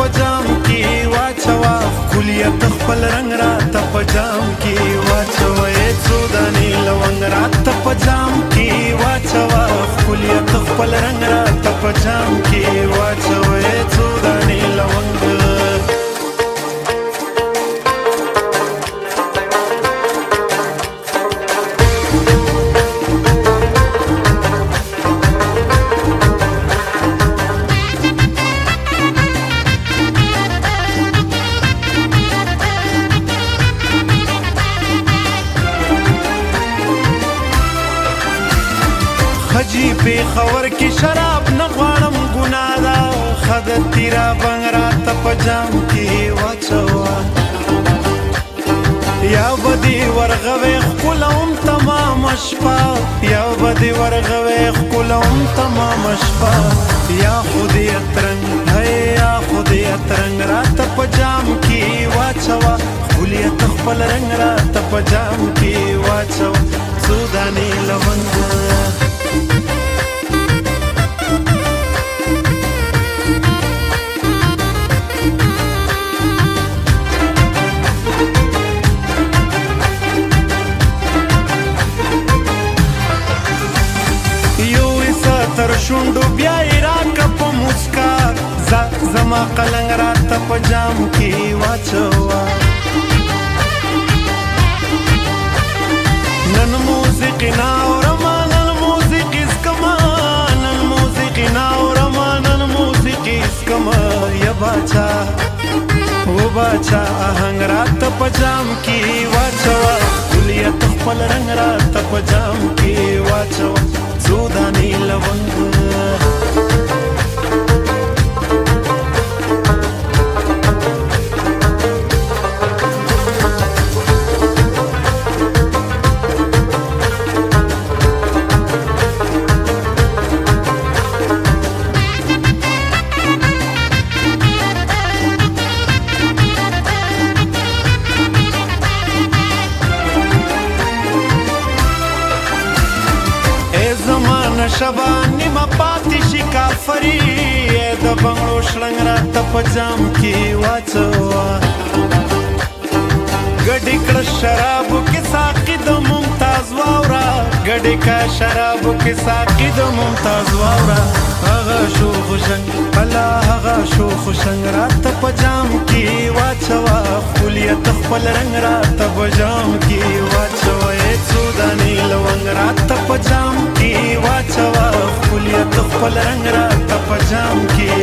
پجام کې واچوا کلیت خپل رنگ راته پجام کې واچوا څو دانې لونګ راته پجام کې واچوا کلیت خپل رنگ راته پجام کې واچوا څو دانې لونګ خجی پی خور کی شراب نغوانم گناه دا خدت تیرا بنگ راتا پجام کی واچوا یا بدی ورغوی خکولم تمام شپا یا بدی ورغوی خکولم تمام شپا یا خودیت رنگ ہے یا خودیت رنگ راتا پجام کی واچوا خولیت خپل رنگ راتا پجام کی واچوا سودانی لونگ تر شونډو بیا یې راکه په مسکا زما قلنګ راته په جام کې واچوا نن موسیقي نه اورما نن موسیقي زکما نن موسیقي نه اورما نن موسیقي زکما یا باچا و باچا آهنګ راته په جام کې واچوا کلیت خپل رنګ راته په جام کې واچوا څو دانې لونګ شبا نیمه پاتې شي کافري د بنګړو شړنګ راته په جام کې واچوا ګډې کړه شرابو کې ساقي د ممتاز واورا ګډې کا شرابو کې ساقي د ممتاز واورا هغه شوخ شنګ بلا هغه شوخ شنګ راته په جام کې واچوا خولیت خپل رنګ راته په جام کې واچوا څو دانې لونګ راته په جام کې واچوا خپل رنگ راته په جام کې